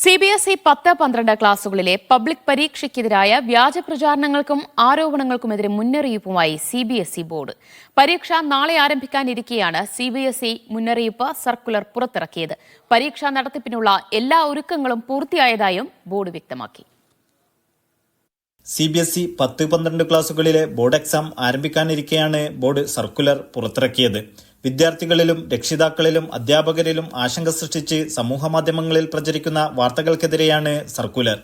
CBSE 10-12 ക്ലാസുകളിലെ public പരീക്ഷയ്ക്കെതിരായ വ്യാജ പ്രചാരണങ്ങൾക്കും ആരോപണങ്ങൾക്കുമെതിരെ മുന്നറിയിപ്പുമായി CBSE board. പരീക്ഷ നാളെ ആരംഭിക്കാനിരിക്കെയാണ് CBSE മുന്നറിയിപ്പ് സർക്കുലർ പുറത്തിറക്കിയത്. പരീക്ഷാ നടത്തിപ്പിനുള്ള എല്ലാ ഒരുക്കങ്ങളും പൂർത്തിയായതായും ബോർഡ് വ്യക്തമാക്കി. CBSE 10-12 ക്ലാസുകളിലെ ബോർഡ് എക്സാം ആരംഭിക്കാനിരിക്കെയാണ് ബോർഡ് സർക്കുലർ പുറത്തിറക്കിയത്. വിദ്യാർത്ഥികളിലും രക്ഷിതാക്കളിലും അധ്യാപകരിലും ആശങ്ക സൃഷ്ടിച്ച് സമൂഹമാധ്യമങ്ങളിൽ പ്രചരിക്കുന്ന വാർത്തകൾക്കെതിരെയാണ് സർക്കുലർ.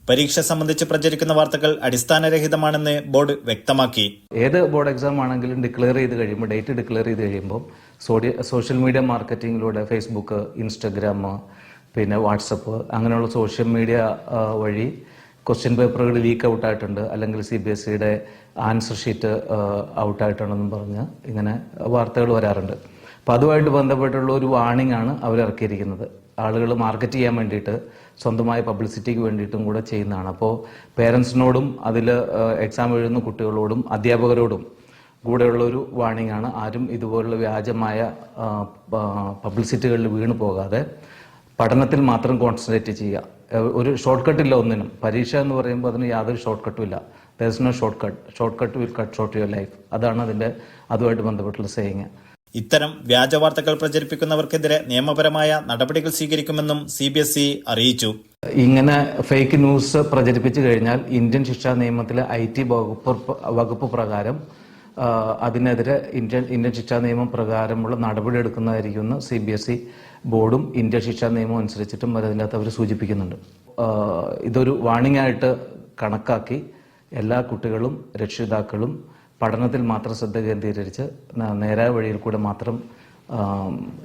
പരീക്ഷ സംബന്ധിച്ച് പ്രചരിക്കുന്ന വാർത്തകൾ അടിസ്ഥാനരഹിതമാണെന്ന് ബോർഡ് വ്യക്തമാക്കി. ഏത് ബോർഡ് എക്സാം ആണെങ്കിലും ഡേറ്റ് ഡിക്ലെയർ ചെയ്ത് കഴിയുമ്പോൾ സോഷ്യൽ മീഡിയ മാർക്കറ്റിങ്ങിലൂടെ ഫേസ്ബുക്ക്, ഇൻസ്റ്റഗ്രാം, പിന്നെ വാട്സപ്പ് അങ്ങനെയുള്ള സോഷ്യൽ മീഡിയ വഴി ക്വസ്റ്റ്യൻ പേപ്പറുകൾ ലീക്ക് ഔട്ടായിട്ടുണ്ട്, അല്ലെങ്കിൽ CBSEയുടെ ആൻസർ ഷീറ്റ് ഔട്ടായിട്ടുണ്ടെന്നും പറഞ്ഞ് ഇങ്ങനെ വാർത്തകൾ വരാറുണ്ട്. അപ്പോൾ അതുമായിട്ട് ബന്ധപ്പെട്ടുള്ള ഒരു വാർണിംഗ് ആണ് അവരിറക്കിയിരിക്കുന്നത്. ആളുകൾ മാർക്കറ്റ് ചെയ്യാൻ വേണ്ടിയിട്ട്, സ്വന്തമായ പബ്ലിസിറ്റിക്ക് വേണ്ടിയിട്ടും കൂടെ ചെയ്യുന്നതാണ്. അപ്പോൾ പേരൻസിനോടും അതിൽ എക്സാം എഴുതുന്ന കുട്ടികളോടും അധ്യാപകരോടും കൂടെയുള്ളൊരു വാർണിംഗ് ആണ്. ആരും ഇതുപോലുള്ള വ്യാജമായ പബ്ലിസിറ്റികളിൽ വീണു പോകാതെ പഠനത്തിൽ മാത്രം കോൺസെൻട്രേറ്റ് ചെയ്യുക. ഒരു ഷോർട്ട് കട്ടില്ല ഒന്നിനും. പരീക്ഷ എന്ന് പറയുമ്പോൾ അതിന് യാതൊരു ഷോർട്ട് കട്ടും ഇല്ല. There is no short cut. Short cut will cut short your life. അതാണ് അതുമായിട്ട് ബന്ധപ്പെട്ടുള്ള സേയിങ്. ഇത്തരം വ്യാജവാർത്തകൾ പ്രചരിപ്പിക്കുന്നവർക്കെതിരെ നിയമപരമായ നടപടികൾ സ്വീകരിക്കുമെന്നും CBSE അറിയിച്ചു. ഇങ്ങനെ ഫേക്ക് ന്യൂസ് പ്രചരിപ്പിച്ചു കഴിഞ്ഞാൽ ഇന്ത്യൻ ശിക്ഷാ നിയമത്തിലെ IT വകുപ്പ് പ്രകാരം അതിനെതിരെ ഇന്ത്യൻ ശിക്ഷാ നിയമം പ്രകാരമുള്ള നടപടി എടുക്കുന്നതായിരിക്കും CBSE ബോർഡും ഇന്ത്യൻ ശിക്ഷാ നിയമം അനുസരിച്ചിട്ടും അതിനകത്ത് അവർ സൂചിപ്പിക്കുന്നുണ്ട്. ഇതൊരു വാർണിംഗ് ആയിട്ട് കണക്കാക്കി എല്ലാ കുട്ടികളും രക്ഷിതാക്കളും പഠനത്തിൽ മാത്രം ശ്രദ്ധ കേന്ദ്രീകരിച്ച് നേരായ വഴിയിൽ കൂടെ മാത്രം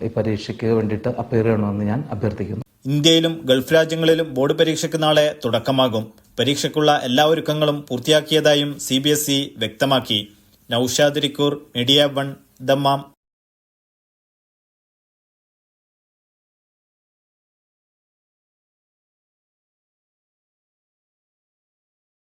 ഈ പരീക്ഷയ്ക്ക് വേണ്ടിയിട്ട് അപ്പയർ ചെയ്യണമെന്ന് ഞാൻ അഭ്യർത്ഥിക്കുന്നു. ഇന്ത്യയിലും ഗൾഫ് രാജ്യങ്ങളിലും ബോർഡ് പരീക്ഷയ്ക്ക് നാളെ തുടക്കമാകും. പരീക്ഷയ്ക്കുള്ള എല്ലാ ഒരുക്കങ്ങളും പൂർത്തിയാക്കിയതായും CBSE വ്യക്തമാക്കി. Naushad റിക്കൂർ, media 1, Dammam.